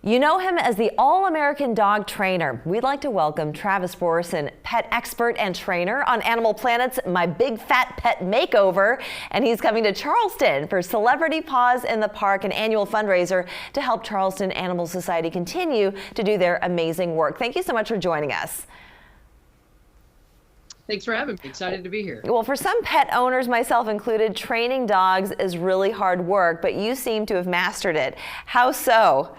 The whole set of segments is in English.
You know him as the All-American Dog Trainer. We'd like to welcome Travis Borison, pet expert and trainer on Animal Planet's My Big Fat Pet Makeover. And he's coming to Charleston for Celebrity Paws in the Park, an annual fundraiser to help Charleston Animal Society continue to do their amazing work. Thank you so much for joining us. Thanks for having me. Excited to be here. Well, for some pet owners, myself included, training dogs is really hard work, but you seem to have mastered it. How so?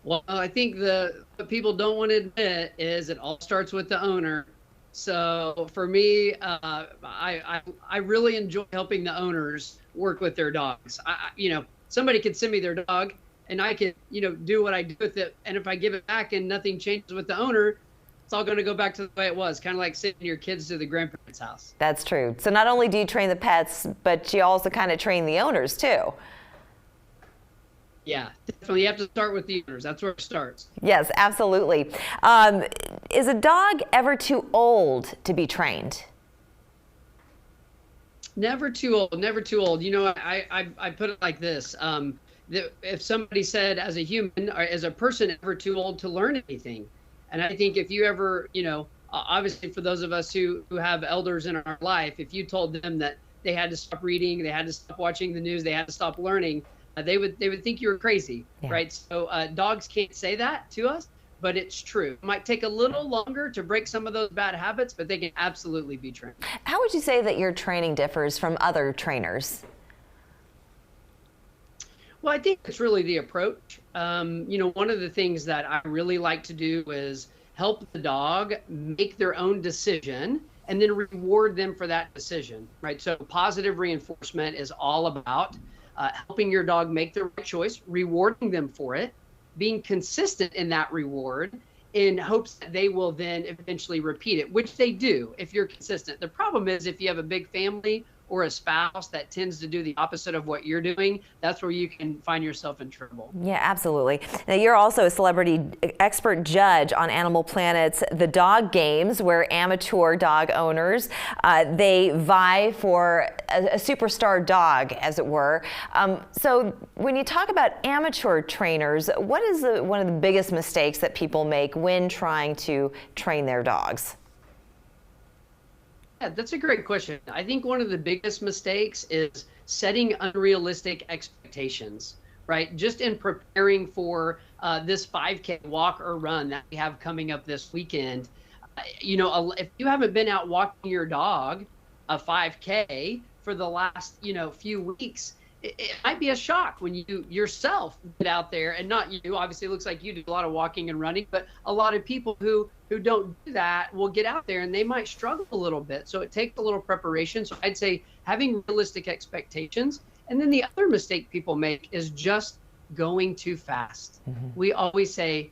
Well, I think what people don't want to admit is it all starts with the owner. So for me, I really enjoy helping the owners work with their dogs. Somebody could send me their dog and I could, do what I do with it. And if I give it back and nothing changes with the owner, it's all going to go back to the way it was, kind of like sending your kids to the grandparents' house. That's true. So not only do you train the pets, but you also kind of train the owners too. Yeah, definitely. You have to start with the owners. That's where it starts. Yes, absolutely. Is a dog ever too old to be trained? Never too old, never too old. I put it like this. If somebody said as a human or as a person ever too old to learn anything, and I think if you ever, obviously for those of us who have elders in our life, if you told them that they had to stop reading, they had to stop watching the news, they had to stop learning, they would think you were crazy, yeah. Right? So dogs can't say that to us, but it's true. It might take a little longer to break some of those bad habits, but they can absolutely be trained. How would you say that your training differs from other trainers? Well, I think it's really the approach. One of the things that I really like to do is help the dog make their own decision and then reward them for that decision, right? So positive reinforcement is all about helping your dog make the right choice, rewarding them for it, being consistent in that reward in hopes that they will then eventually repeat it, which they do if you're consistent. The problem is if you have a big family or a spouse that tends to do the opposite of what you're doing, that's where you can find yourself in trouble. Yeah, absolutely. Now, you're also a celebrity expert judge on Animal Planet's The Dog Games, where amateur dog owners, they vie for a superstar dog, as it were. So when you talk about amateur trainers, what is one of the biggest mistakes that people make when trying to train their dogs? Yeah, that's a great question. I think one of the biggest mistakes is setting unrealistic expectations, right? Just in preparing for this 5K walk or run that we have coming up this weekend, if you haven't been out walking your dog a 5K for the last, few weeks, it might be a shock when you yourself get out there, and not you, obviously it looks like you do a lot of walking and running, but a lot of people who don't do that will get out there and they might struggle a little bit. So it takes a little preparation. So I'd say having realistic expectations. And then the other mistake people make is just going too fast. Mm-hmm. We always say,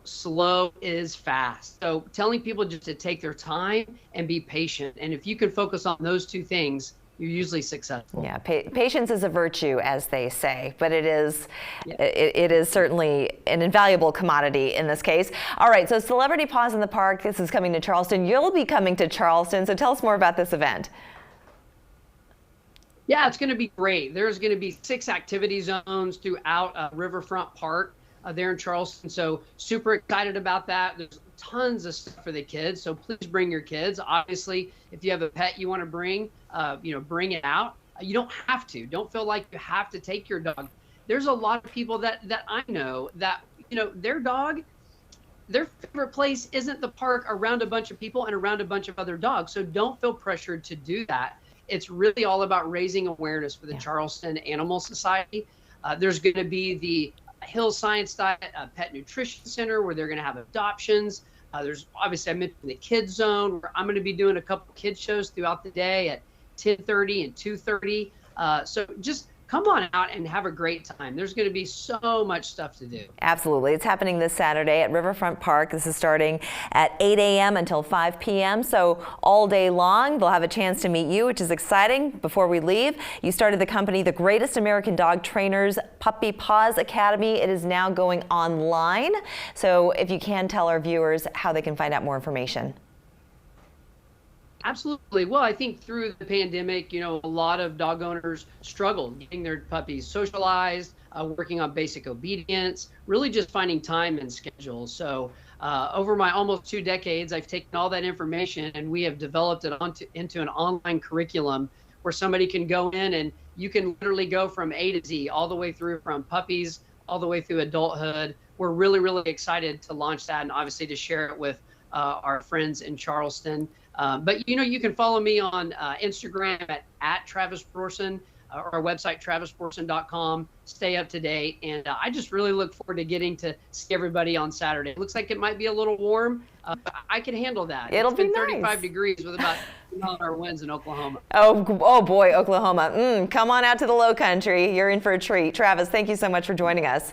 slow is fast. So telling people just to take their time and be patient. And if you can focus on those two things, you're usually successful. Yeah, patience is a virtue, as they say, but it is certainly an invaluable commodity in this case. All right, so Celebrity Paws in the Park, this is coming to Charleston. You'll be coming to Charleston, so tell us more about this event. Yeah, it's going to be great. There's going to be 6 activity zones throughout Riverfront Park there in Charleston, so super excited about that. There's tons of stuff for the kids, so please bring your kids. Obviously, if you have a pet you want to bring, bring it out. You don't have to. Don't feel like you have to take your dog. There's a lot of people that I know that, their dog, their favorite place isn't the park around a bunch of people and around a bunch of other dogs. So don't feel pressured to do that. It's really all about raising awareness for the Charleston Animal Society. There's going to be the Hill Science Diet Pet Nutrition Center where they're going to have adoptions. There's obviously, I mentioned the kids zone where I'm going to be doing a couple kids shows throughout the day at 10:30 and 2:30. So just come on out and have a great time. There's going to be so much stuff to do. Absolutely. It's happening this Saturday at Riverfront Park. This is starting at 8 a.m. until 5 p.m. So all day long, they'll have a chance to meet you, which is exciting. Before we leave, you started the company, The Greatest American Dog Trainers Puppy Paws Academy. It is now going online. So if you can tell our viewers how they can find out more information. Absolutely. Well, I think through the pandemic, a lot of dog owners struggled getting their puppies socialized, working on basic obedience, really just finding time and schedules. So over my almost 2 decades, I've taken all that information and we have developed it into an online curriculum where somebody can go in and you can literally go from A to Z, all the way through from puppies, all the way through adulthood. We're really, really excited to launch that and obviously to share it with our friends in Charleston. But you can follow me on Instagram at Travis Borson, or our website, travisborson.com. Stay up to date. And I just really look forward to getting to see everybody on Saturday. It looks like it might be a little warm. But I can handle that. It'll It's been be 35 nice. degrees with about $2 winds in Oklahoma. Oh boy, Oklahoma. Come on out to the low country. You're in for a treat. Travis, thank you so much for joining us.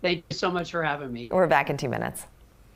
Thank you so much for having me. We're back in 2 minutes.